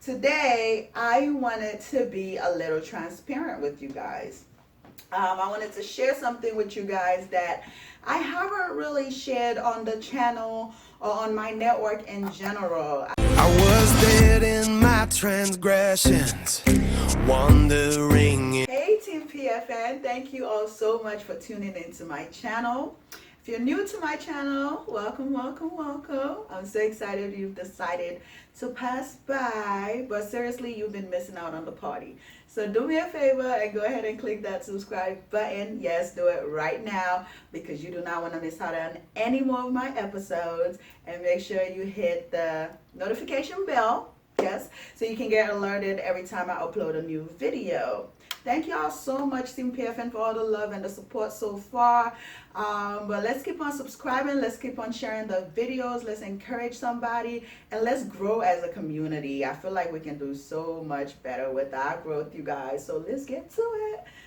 Today, I wanted to be a little transparent with you guys. I wanted to share something with you guys that I haven't really shared on the channel or on my network in general. I was dead in my transgressions, wandering. Hey Team PFN, thank you all so much for tuning into my channel. If you're new to my channel, welcome, welcome, welcome. I'm so excited you've decided to pass by, but seriously, you've been missing out on the party. So do me a favor and go ahead and click that subscribe button. Yes, do it right now because you do not want to miss out on any more of my episodes. And make sure you hit the notification bell, yes, so you can get alerted every time I upload a new video. Thank y'all so much, Team PFN, for all the love and the support so far. But let's keep on subscribing. Let's keep on sharing the videos. Let's encourage somebody. And let's grow as a community. I feel like we can do so much better with our growth, you guys. So let's get to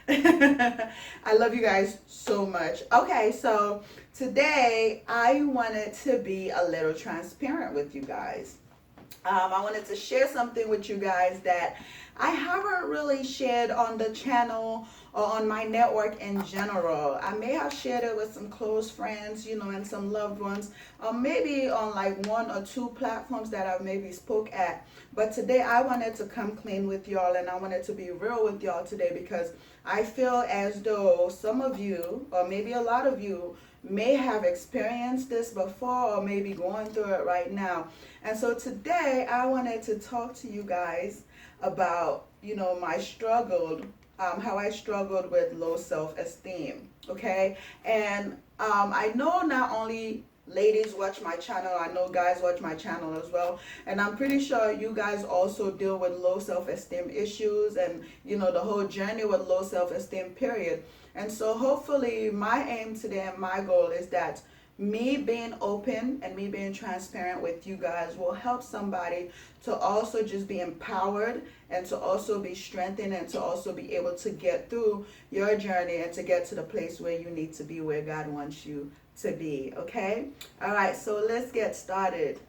it. I love you guys so much. Okay, so today I wanted to be a little transparent with you guys. I wanted to share something with you guys that I haven't really shared on the channel or on my network in general. I may have shared it with some close friends, and some loved ones, or maybe on like one or two platforms that I maybe spoke at. But today I wanted to come clean with y'all, and I wanted to be real with y'all today because I feel as though some of you, or maybe a lot of you, may have experienced this before or maybe going through it right now. And so today I wanted to talk to you guys about, my how I struggled with low self-esteem, okay? And I know not only ladies watch my channel, I know guys watch my channel as well, and I'm pretty sure you guys also deal with low self-esteem issues and the whole journey with low self-esteem period. And so hopefully my aim today and my goal is that me being open and me being transparent with you guys will help somebody to also just be empowered and to also be strengthened and to also be able to get through your journey and to get to the place where you need to be, where God wants you to be, okay? All right, so let's get started.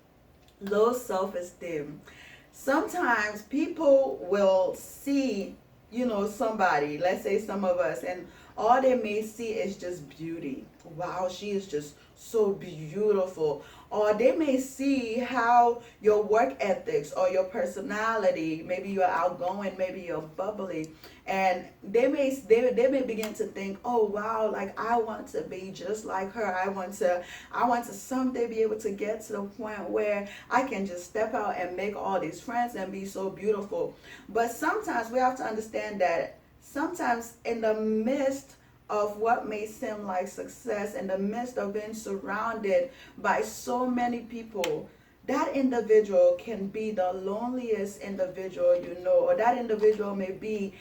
Low self-esteem. Sometimes people will see, somebody, let's say some of us, and all they may see is just beauty. Wow, she is just so beautiful. Or they may see how your work ethics or your personality, maybe you're outgoing, maybe you're bubbly, and they may begin to think, oh wow, like I want to be just like her. I want to someday be able to get to the point where I can just step out and make all these friends and be so beautiful. But sometimes we have to understand that sometimes in the midst of what may seem like success, in the midst of being surrounded by so many people, that individual can be the loneliest individual or that individual may be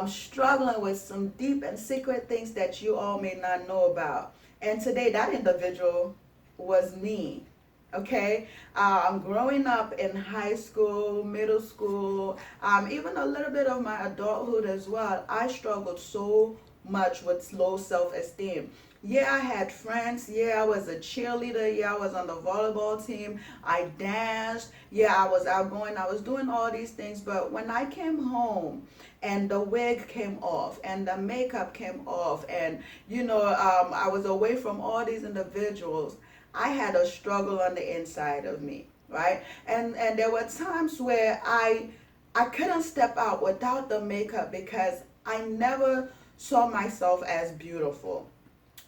struggling with some deep and secret things that you all may not know about. And today that individual was me. Okay, growing up in high school, middle school, even a little bit of my adulthood as well, I struggled so much with low self-esteem. Yeah, I had friends. Yeah, I was a cheerleader. Yeah, I was on the volleyball team. I danced. Yeah, I was outgoing. I was doing all these things. But when I came home and the wig came off and the makeup came off and, I was away from all these individuals, I had a struggle on the inside of me, right? And there were times where I couldn't step out without the makeup because I never saw myself as beautiful.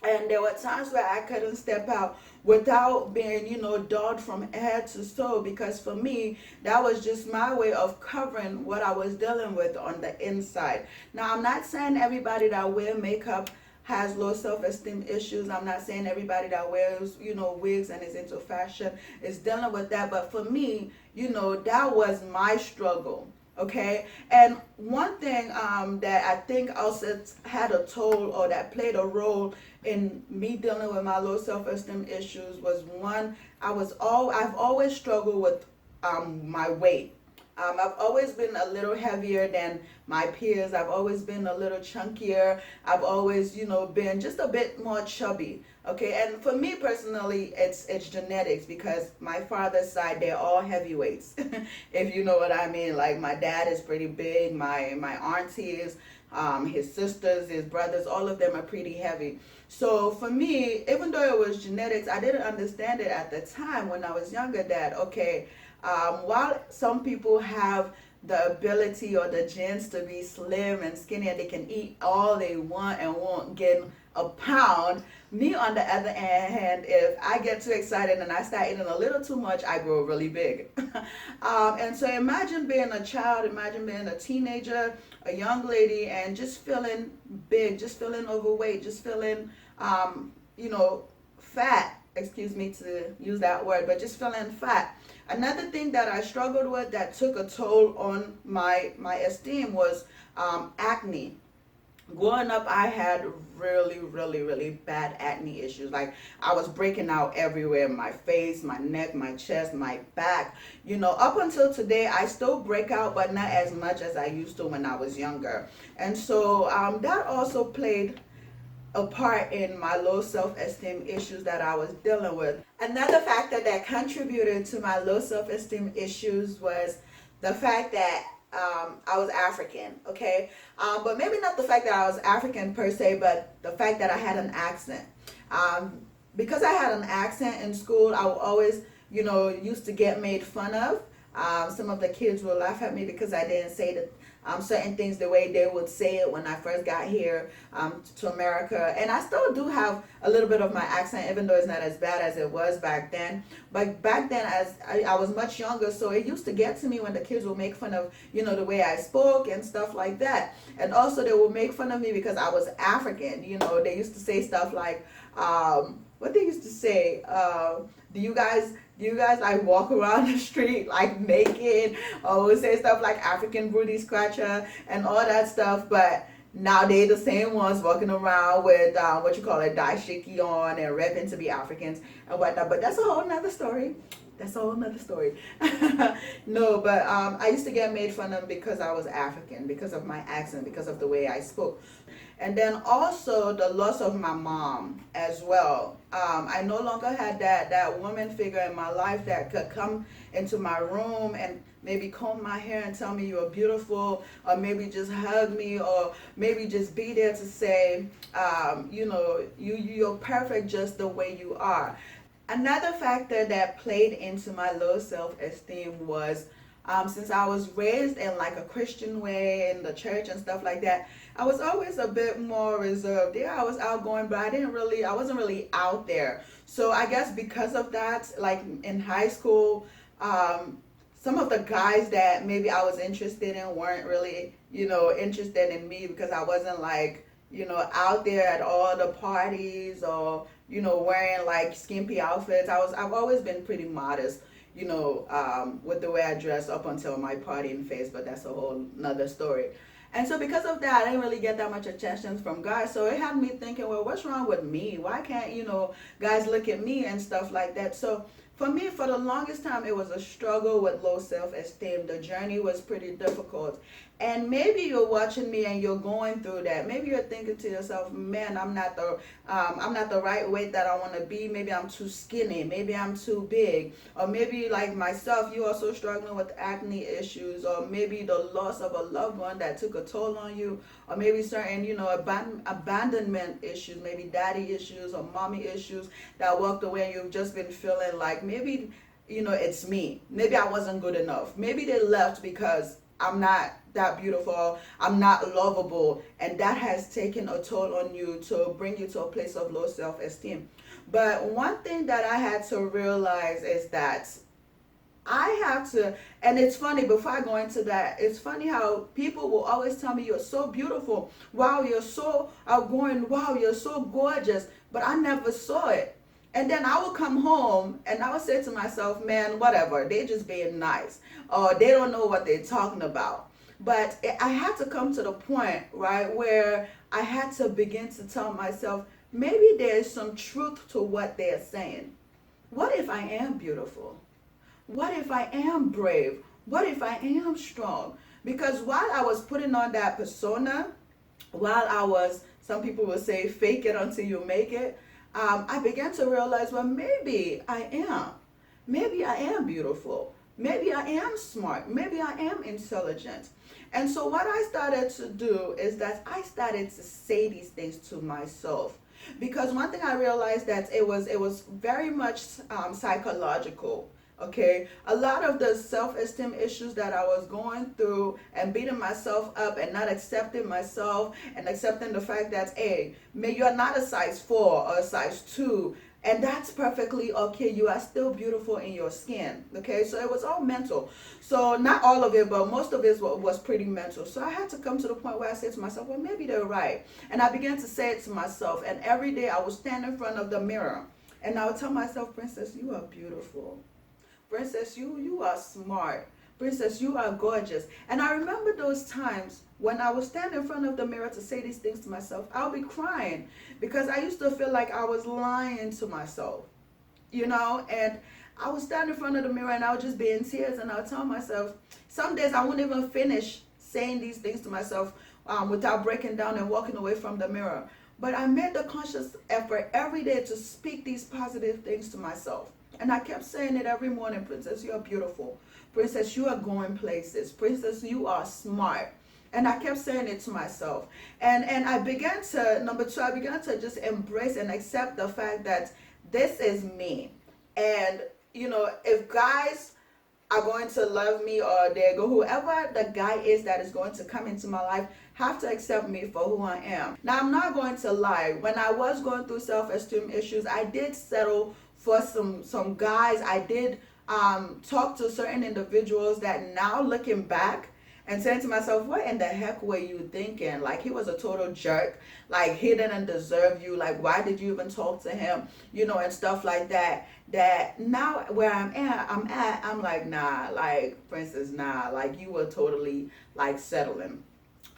And there were times where I couldn't step out without being, dolled from head to toe, because for me, that was just my way of covering what I was dealing with on the inside. Now, I'm not saying everybody that wear makeup has low self-esteem issues. I'm not saying everybody that wears, wigs and is into fashion is dealing with that. But for me, that was my struggle. Okay, and one thing that I think also had a toll or that played a role in me dealing with my low self-esteem issues was one, I've always struggled with my weight. I've always been a little heavier than my peers. I've always been a little chunkier. I've always, been just a bit more chubby. Okay, and for me personally, it's genetics because my father's side they're all heavyweights, if you know what I mean. Like my dad is pretty big. My aunties, his sisters, his brothers, all of them are pretty heavy. So for me, even though it was genetics, I didn't understand it at the time when I was younger that, okay, while some people have the ability or the genes to be slim and skinny and they can eat all they want and won't gain a pound, me on the other hand, if I get too excited and I start eating a little too much, I grow really big. And so imagine being a child, imagine being a teenager, a young lady, and just feeling big, just feeling overweight, just feeling, fat. Excuse me to use that word, but just feeling fat. Another thing that I struggled with that took a toll on my esteem was acne. Growing up, I had really, really, really bad acne issues. Like I was breaking out everywhere, my face, my neck, my chest, my back. Up until today, I still break out, but not as much as I used to when I was younger. And so that also played a part in my low self-esteem issues that I was dealing with. Another factor that contributed to my low self-esteem issues was the fact that I was African, okay? But maybe not the fact that I was African per se, but the fact that I had an accent. Because I had an accent in school, I would always, used to get made fun of. Some of the kids will laugh at me because I didn't say the certain things the way they would say it when I first got here to America. And I still do have a little bit of my accent, even though it's not as bad as it was back then. But back then, as I was much younger, so it used to get to me when the kids would make fun of, the way I spoke and stuff like that. And also they would make fun of me because I was African. They used to say stuff like, what they used to say, do you guys like walk around the street like naked, or would say stuff like African booty scratcher and all that stuff? But now they the same ones walking around with what you call it, dashiki on and repping to be Africans and whatnot. But that's a whole nother story. That's a whole nother story. No, but I used to get made fun of because I was African, because of my accent, because of the way I spoke. And then also the loss of my mom as well. I no longer had that woman figure in my life that could come into my room and maybe comb my hair and tell me you're beautiful, or maybe just hug me, or maybe just be there to say, you're perfect just the way you are. Another factor that played into my low self-esteem was since I was raised in like a Christian way in the church and stuff like that, I was always a bit more reserved. Yeah, I was outgoing, but I wasn't really out there. So I guess because of that, like in high school, some of the guys that maybe I was interested in weren't really, interested in me because I wasn't like, out there at all the parties or, wearing like skimpy outfits. I've always been pretty modest, with the way I dress up until my partying phase, but that's a whole nother story. And so because of that, I didn't really get that much attention from guys. So it had me thinking, well, what's wrong with me? Why can't, guys look at me and stuff like that? So for me, for the longest time, it was a struggle with low self-esteem. The journey was pretty difficult. And maybe you're watching me and you're going through that. Maybe you're thinking to yourself, man, I'm not the right weight that I want to be. Maybe I'm too skinny. Maybe I'm too big. Or maybe like myself, you also struggling with acne issues, or maybe the loss of a loved one that took a toll on you, or maybe certain, abandonment issues, maybe daddy issues or mommy issues that walked away and you've just been feeling like maybe, it's me. Maybe I wasn't good enough. Maybe they left because I'm not that beautiful, I'm not lovable, and that has taken a toll on you to bring you to a place of low self-esteem. But one thing that I had to realize is that I have to, and it's funny, before I go into that, it's funny how people will always tell me, you're so beautiful, wow, you're so outgoing, wow, you're so gorgeous, but I never saw it. And then I would come home and I would say to myself, man, whatever, they just being nice, or they don't know what they're talking about. But I had to come to the point, right, where I had to begin to tell myself, maybe there's some truth to what they're saying. What if I am beautiful? What if I am brave? what if I am strong? Because while I was putting on that persona, while I was, some people will say, fake it until you make it, I began to realize, well, maybe I am. Maybe I am beautiful. Maybe I am smart. Maybe I am intelligent. And so what I started to do is that I started to say these things to myself. Because one thing I realized that it was very much psychological. Okay, a lot of the self-esteem issues that I was going through and beating myself up and not accepting myself and accepting the fact that, hey, you're not a size 4 or a size 2, and that's perfectly okay. You are still beautiful in your skin. Okay, so it was all mental. So not all of it, but most of it was pretty mental. So I had to come to the point where I said to myself, well, maybe they're right. And I began to say it to myself. And every day I would stand in front of the mirror and I would tell myself, Princess, you are beautiful. Princess, you are smart. Princess, you are gorgeous. And I remember those times when I would stand in front of the mirror to say these things to myself. I'll be crying because I used to feel like I was lying to myself, and I would stand in front of the mirror and I would just be in tears and I would tell myself, some days I wouldn't even finish saying these things to myself without breaking down and walking away from the mirror. But I made the conscious effort every day to speak these positive things to myself. And I kept saying it every morning, Princess, you are beautiful. Princess, you are going places. Princess, you are smart. And I kept saying it to myself. And I began to, number 2, I began to just embrace and accept the fact that this is me. And, if guys are going to love me, or whoever the guy is that is going to come into my life, have to accept me for who I am. Now, I'm not going to lie. When I was going through self-esteem issues, I did settle for some guys. I did talk to certain individuals that now looking back and saying to myself, what in the heck were you thinking? Like, he was a total jerk. Like, he didn't deserve you. Like, why did you even talk to him? And stuff like that. That now where I'm like, nah, like, Princess, nah, like, you were totally like settling.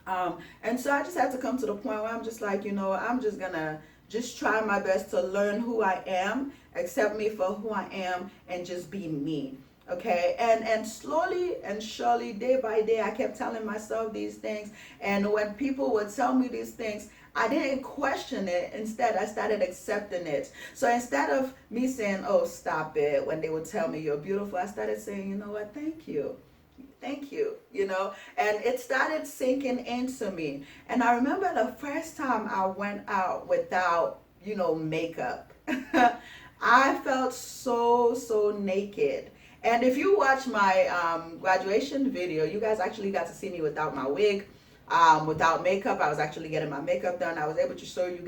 And so I just had to come to the point where I'm just like, I'm just gonna just try my best to learn who I am, accept me for who I am, and just be me. Okay, and slowly and surely, day by day, I kept telling myself these things. And when people would tell me these things, I didn't question it. Instead, I started accepting it. So instead of me saying, oh, stop it, when they would tell me you're beautiful, I started saying, you know what, thank you. Thank you, and it started sinking into me. And I remember the first time I went out without, makeup. I felt so naked. And if you watch my graduation video, you guys actually got to see me without my wig, without makeup. I was actually getting my makeup done. I was able to show you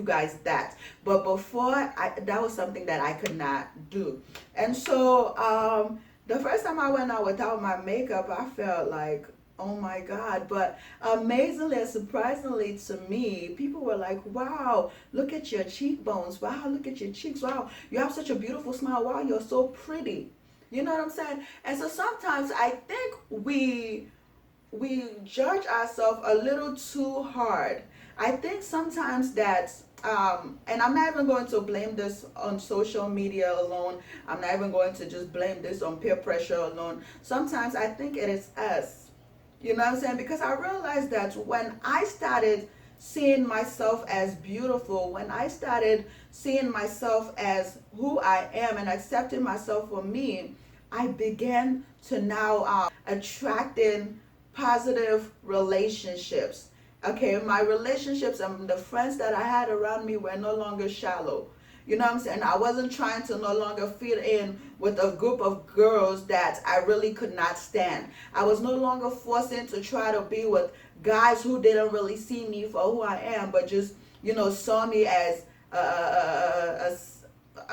guys that. But before, that was something that I could not do. And so the first time I went out without my makeup, I felt like, oh my God. But amazingly and surprisingly to me, people were like, wow, look at your cheekbones. Wow, look at your cheeks. Wow, you have such a beautiful smile. Wow, you're so pretty. You know what I'm saying? And so sometimes I think we judge ourselves a little too hard. I think sometimes that, and I'm not even going to blame this on social media alone. I'm not even going to just blame this on peer pressure alone. Sometimes I think it is us. You know what I'm saying? Because I realized that when I started seeing myself as beautiful, when I started seeing myself as who I am and accepting myself for me, I began to now attracting positive relationships. Okay, my relationships and the friends that I had around me were no longer shallow. You know what I'm saying? I wasn't trying to no longer fit in with a group of girls that I really could not stand. I was no longer forcing to try to be with guys who didn't really see me for who I am, but just, saw me as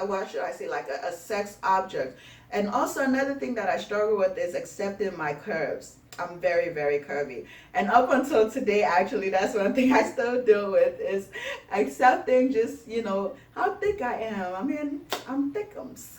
what should I say, like a sex object. And also another thing that I struggle with is accepting my curves. I'm very, very curvy. And up until today, actually, that's one thing I still deal with is accepting just, how thick I am. I mean, I'm thickums.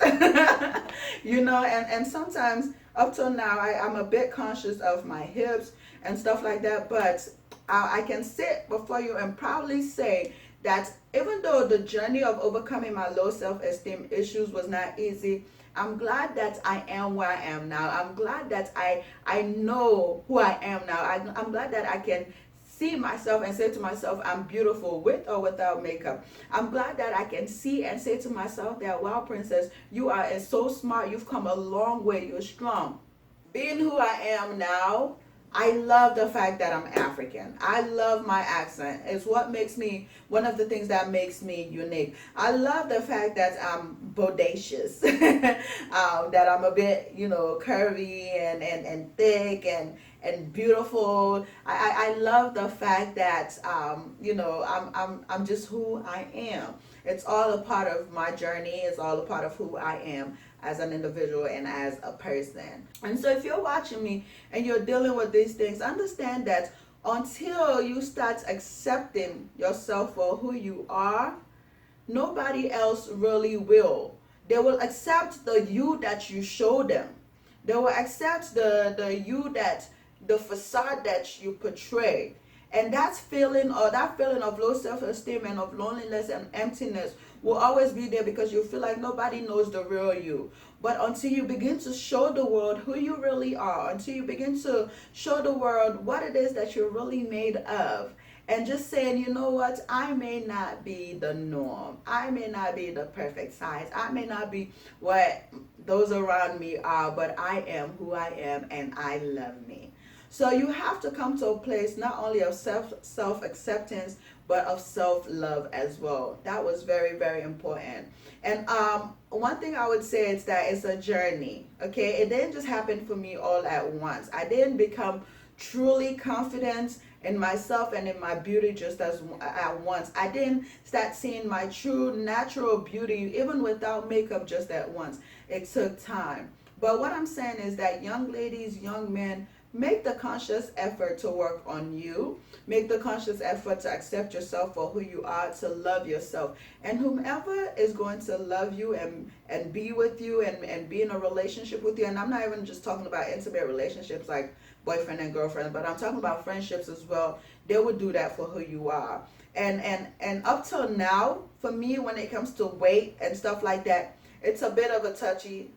And sometimes up till now, I'm a bit conscious of my hips and stuff like that. But I can sit before you and proudly say that even though the journey of overcoming my low self-esteem issues was not easy, I'm glad that I am where I am now. I'm glad that I know who I am now. I'm glad that I can see myself and say to myself, I'm beautiful with or without makeup. I'm glad that I can see and say to myself that, wow, princess, you are so smart. You've come a long way. You're strong. Being who I am now, I love the fact that I'm African. I love my accent. It's what makes me, one of the things that makes me unique. I love the fact that I'm bodacious, that I'm a bit, curvy and thick and beautiful. I love the fact that, I'm just who I am. It's all a part of my journey. It's all a part of who I am as an individual and as a person. And so if you're watching me and you're dealing with these things, understand that until you start accepting yourself for who you are, nobody else really will. They will accept the you that you show them. They will accept the you that, the facade that you portray. And that feeling of low self-esteem and of loneliness and emptiness will always be there because you feel like nobody knows the real you. But until you begin to show the world who you really are, until you begin to show the world what it is that you're really made of, and just saying, you know what, I may not be the norm. I may not be the perfect size. I may not be what those around me are, but I am who I am and I love me. So you have to come to a place not only of self-acceptance, but of self-love as well. That was very, very important. And one thing I would say is that it's a journey, okay? It didn't just happen for me all at once. I didn't become truly confident in myself and in my beauty just as at once. I didn't start seeing my true natural beauty even without makeup just at once. It took time. But what I'm saying is that young ladies, young men, make the conscious effort to work on you. Make the conscious effort to accept yourself for who you are, to love yourself. And whomever is going to love you and be with you and be in a relationship with you, and I'm not even just talking about intimate relationships like boyfriend and girlfriend, but I'm talking about friendships as well. They would do that for who you are. And up till now, for me, when it comes to weight and stuff like that, it's a bit of a touchy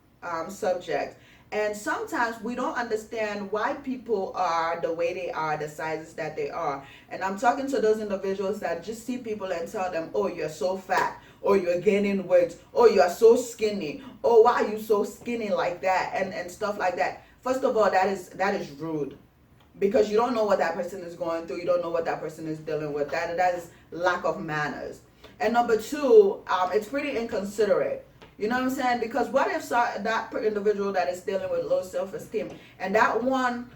subject. And sometimes we don't understand why people are the way they are, the sizes that they are. And I'm talking to those individuals that just see people and tell them, oh, you're so fat, or you're gaining weight, or you're so skinny, or why are you so skinny like that, and stuff like that. First of all, that is rude, because you don't know what that person is going through. You don't know what that person is dealing with. That is lack of manners. And number two, it's pretty inconsiderate. You know what I'm saying? Because what if that individual that is dealing with low self-esteem, and that one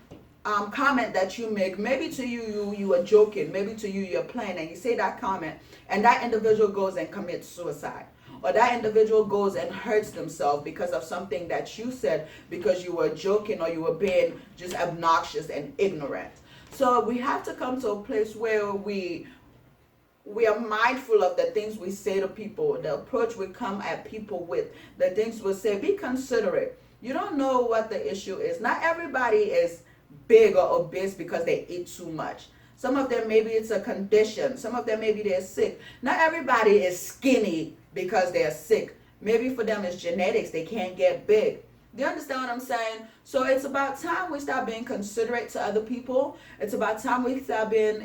comment that you make, maybe to you are joking, maybe to you're playing, and you say that comment, and that individual goes and commits suicide, or that individual goes and hurts themselves because of something that you said, because you were joking or you were being just obnoxious and ignorant. So we have to come to a place where we are mindful of the things we say to people, the approach we come at people with, the things we say. Be considerate. You don't know what the issue is. Not everybody is big or obese because they eat too much. Some of them, maybe it's a condition. Some of them, maybe they're sick. Not everybody is skinny because they're sick. Maybe for them it's genetics. They can't get big. Do you understand what I'm saying? So it's about time we start being considerate to other people. It's about time we start being,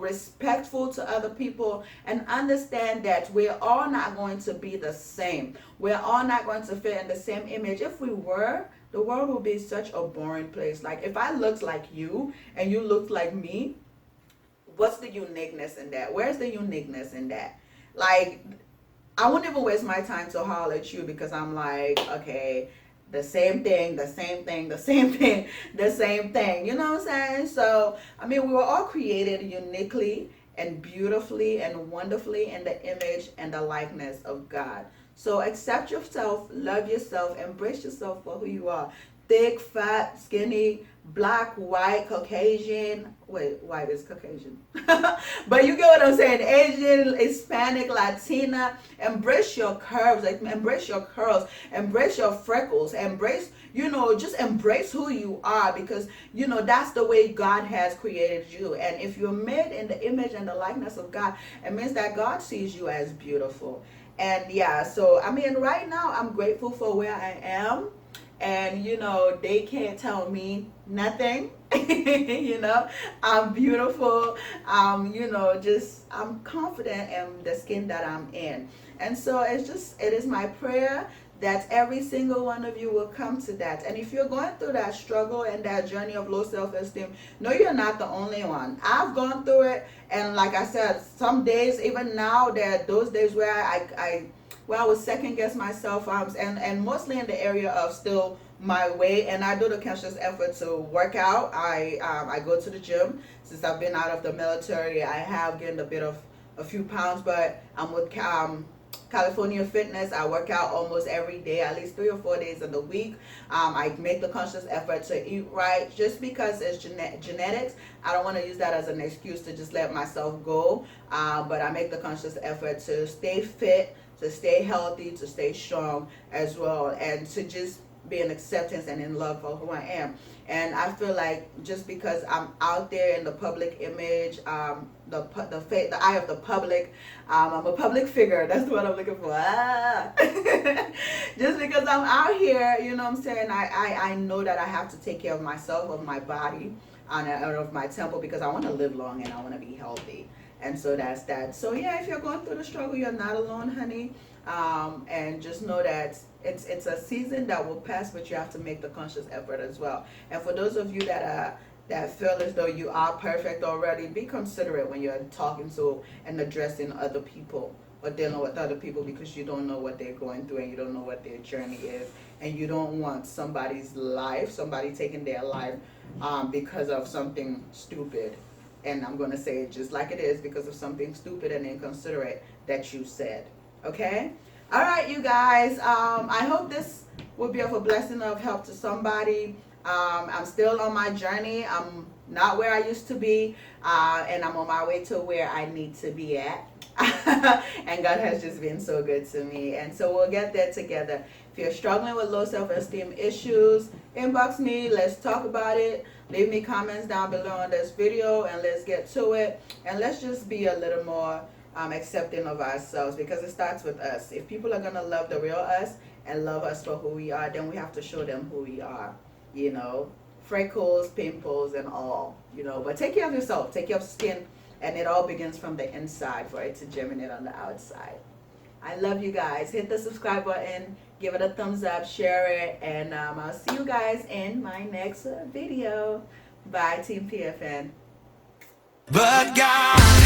respectful to other people, and understand that we're all not going to be the same. We're all not going to fit in the same image. If we were, the world would be such a boring place. Like, if I looked like you and you looked like me, what's the uniqueness in that? Where's the uniqueness in that? Like, I wouldn't even waste my time to holler at you, because I'm like, okay, the same thing, the same thing, the same thing, the same thing. You know what I'm saying? So, we were all created uniquely and beautifully and wonderfully in the image and the likeness of God. So accept yourself, love yourself, embrace yourself for who you are. Thick, fat, skinny, black, white, Caucasian. Wait, white is Caucasian. But you get what I'm saying. Asian, Hispanic, Latina. Embrace your curves. Embrace your curls. Embrace your freckles. Embrace, just embrace who you are, because, that's the way God has created you. And if you're made in the image and the likeness of God, it means that God sees you as beautiful. And yeah, so I mean, right now I'm grateful for where I am, and you know, they can't tell me nothing. You know, I'm beautiful. You know, just I'm confident in the skin that I'm in. And so it is my prayer that every single one of you will come to that. And if you're going through that struggle and that journey of low self-esteem, no, you're not the only one. I've gone through it, and like I said, some days, even now, there are those days where I would second guess myself, and mostly in the area of still my weight. And I do the conscious effort to work out. I go to the gym. Since I've been out of the military, I have gained a few pounds, but I'm with California Fitness. I work out almost every day, at least 3 or 4 days in the week. I make the conscious effort to eat right, just because it's genetics. I don't want to use that as an excuse to just let myself go, but I make the conscious effort to stay fit, to stay healthy, to stay strong as well, and to just be in acceptance and in love for who I am. And I feel like just because I'm out there in the public image, the eye of the public, I'm a public figure. That's what I'm looking for. Just because I'm out here, you know what I'm saying, I know that I have to take care of myself, of my body, and of my temple, because I want to live long and I want to be healthy. And so that's that. So yeah, if you're going through the struggle, you're not alone, honey. And just know that it's a season that will pass, but you have to make the conscious effort as well. And for those of you that feel as though you are perfect already, be considerate when you're talking to and addressing other people or dealing with other people, because you don't know what they're going through and you don't know what their journey is, and you don't want somebody taking their life because of something stupid. And I'm going to say it just like it is, because of something stupid and inconsiderate that you said. Okay? All right, you guys. I hope this will be of a blessing, of help to somebody. I'm still on my journey. I'm not where I used to be, and I'm on my way to where I need to be at. And God has just been so good to me. And so we'll get there together. If you're struggling with low self-esteem issues, inbox me. Let's talk about it. Leave me comments down below on this video, and let's get to it. And let's just be a little more accepting of ourselves, because it starts with us. If people are going to love the real us and love us for who we are, then we have to show them who we are. You know, freckles, pimples, and all. You know, but take care of yourself. Take care of skin. And it all begins from the inside for it to germinate on the outside. I love you guys. Hit the subscribe button. Give it a thumbs up. Share it. And I'll see you guys in my next video. Bye, Team PFN. But God